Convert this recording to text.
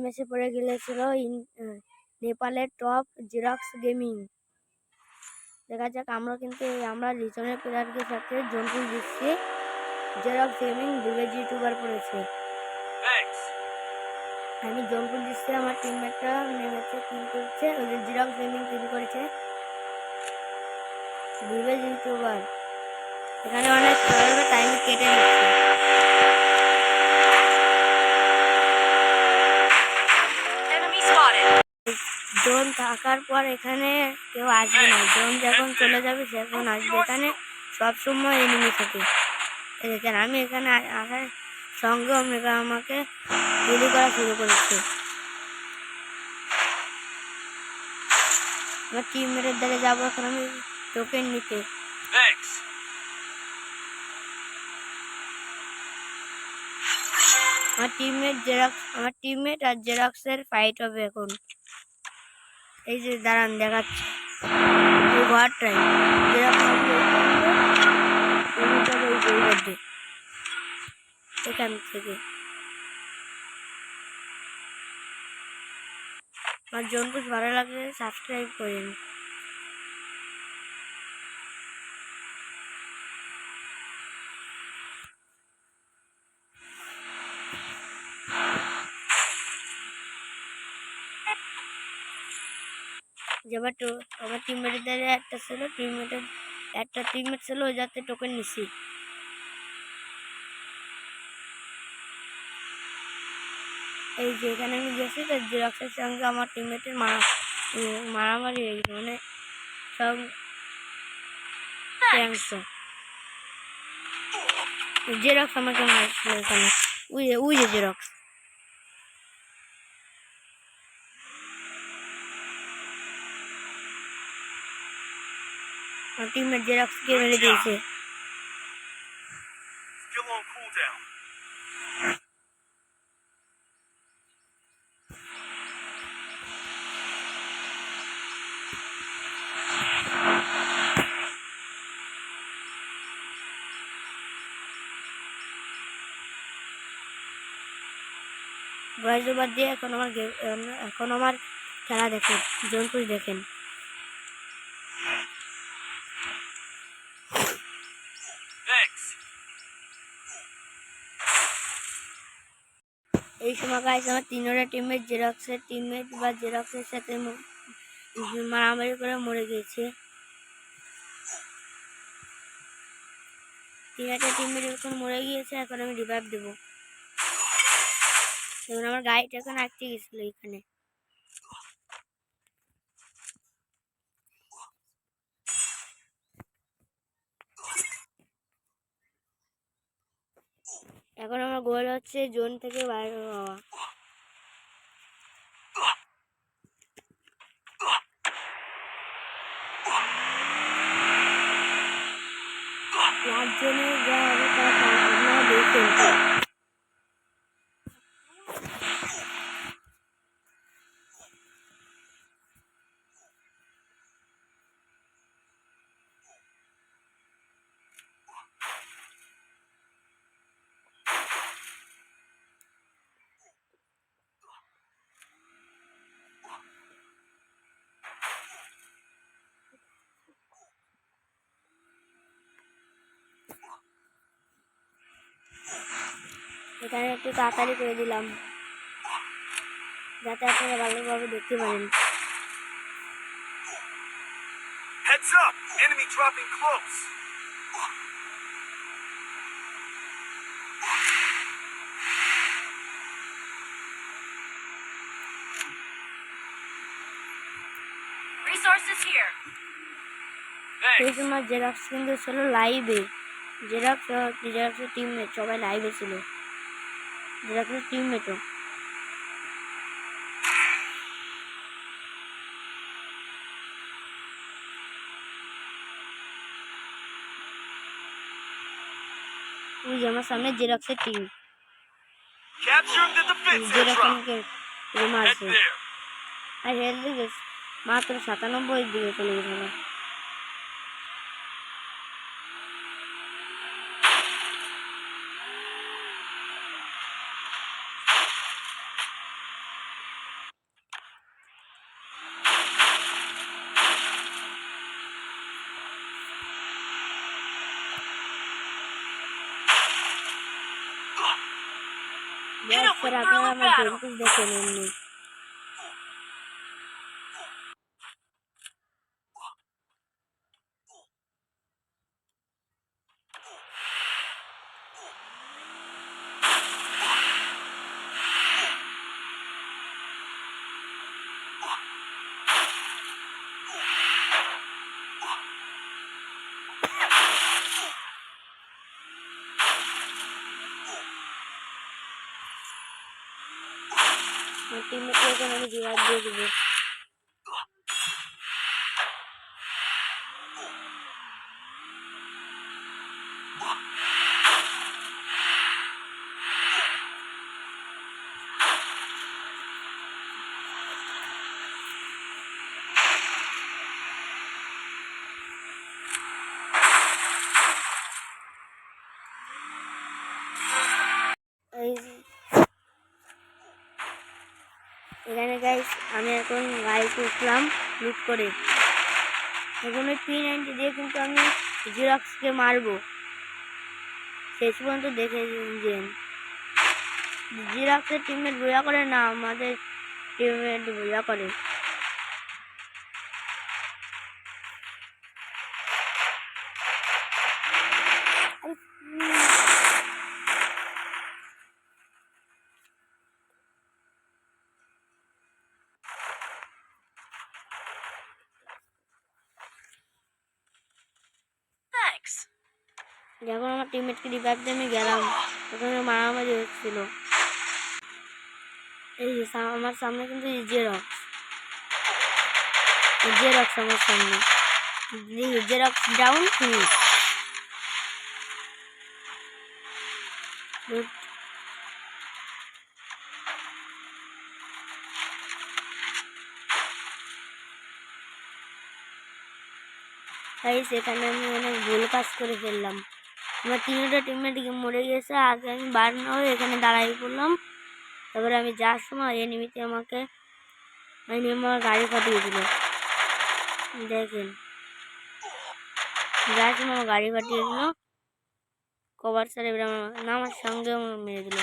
মেসে পড়ে গিয়েছিল নেপালের টপ জেরক্স গেমিং। দেখা যাক আমরা রিচনের প্লেয়ারকে সাথে জন্টু দিচ্ছি। জেরক্স গেমিং ভিলেজ ইউটিউবার পড়েছে। আমি জন্টু দিচ্ছি, আমার টিমমেটরা নেমেছে কিল করছে। ওই যে জেরক্স গেমিং কিল করেছে ভিলেজ ইউটিউবার। এখানে অনেক টাইম কেটে নিচ্ছে। জোন থাকার পর এখানে কেউ আসবে না। জোন যখন চলে যাবে সেখন আসবে। এখানে সবসময় এনিমি থাকে। দেখেন আমি এখানে আসার সঙ্গে ওমেগা আমাকে গুলি করা শুরু করেছে। আমার টিমমেটের দ্বারা যাবো এখন আমি টোকেন নিতে। আমার টিমমেট আর জেরক্সের ফাইট হবে এখন। এই যে দাঁড়ান দেখাচ্ছে এই ঘরটাই এখান থেকে। আমার জন্টুস ভালো লাগলে সাবস্ক্রাইব করেন। যেবার আমার টিমমেটের দ্বারা একটা টিমমেট ছিল ওই যাতে টোকেন নিছি। এই যে এখানে আমি গেছি তো জেরক্সের সঙ্গে আমার টিমমেটের মারামারি হয়ে গেছে, মানে সব জেরক্স আমাকে মারছিল এখানে। উই যে জেরক্স। আমার টিমমেট জেরক্সকে মেরে দিয়েছে। ভয়েস ওভার দিয়ে এখন আমার খেলা দেখেন, জন্টু দেখেন। এই সময় গাইস আমার তিনটা টিমমেট জেরক্সের সাথে মারামারি করে মরে গিয়েছে। তিনটা টিমমেট এখন মরে গিয়েছে। এখন আমি রিভাইভ দেবো। এখন আমার গাড়িটা এখন আটকে গেছিল এখানে। এখন আমার গোল হচ্ছে জোন থেকে বাইরে হওয়া। লাস্ট জোনে যা হবে তা আপনারা দেখেন। এখানে একটু তাড়াতাড়ি করে দিলাম যাতে আপনারা ভালোভাবে দেখতে পারেন। Heads up! Enemy dropping close! Resources here. এই সময় জেরক্স কিন্তু ছিল লাইভে। জেরক্সের টিমমেট সবাই লাইভে ছিল। জেরক্সের টিমমেটও। ওই যে আমার সামনে জেরক্সের টিম। জেরক্সকে মারছে আর হেলথ দিকে মাত্র 97 দিকে চলে গেছিল। Hit 'em স্যার with আপনারা thrilling আমার battle. ড্রেসিস দেখেন এমনি। টিমমেটকে এখন আমি রিওয়ার্ড দিয়ে দেবো। এই এখানে গাইস আমি এখন গাড়িতে উঠলাম লুট করে। এখন ওই P90 দিয়ে কিন্তু আমি জিরক্সকে মারবো। শেষ পর্যন্ত দেখে যেন জিরক্সের টিমমেট বোঝা করে না, আমাদের টিমমেট বোঝা করে। Thanks. যখন আমার টিমমেটকে রিভাইভ দিয়ে আমি গেলাম তখন মারামারি হচ্ছিল। এই যে আমার সামনে কিন্তু জেরক্স আমার সামনে। Xerox down finish. তাই সেখানে আমি অনেক ভুল কাজ করে ফেললাম। আমার তিনটা টিমমেট মরে গেছে, আগে আমি বার না হয়ে এখানে দাঁড়াই পড়লাম। তারপরে আমি যাওয়ার সময় এনিমিতে আমার গাড়ি ফাটিয়ে দিল। দেখেন যাওয়ার সময় আমার গাড়ি ফাটিয়ে দিল। কভার স্যার এবার আমার সঙ্গে মেরে দিল।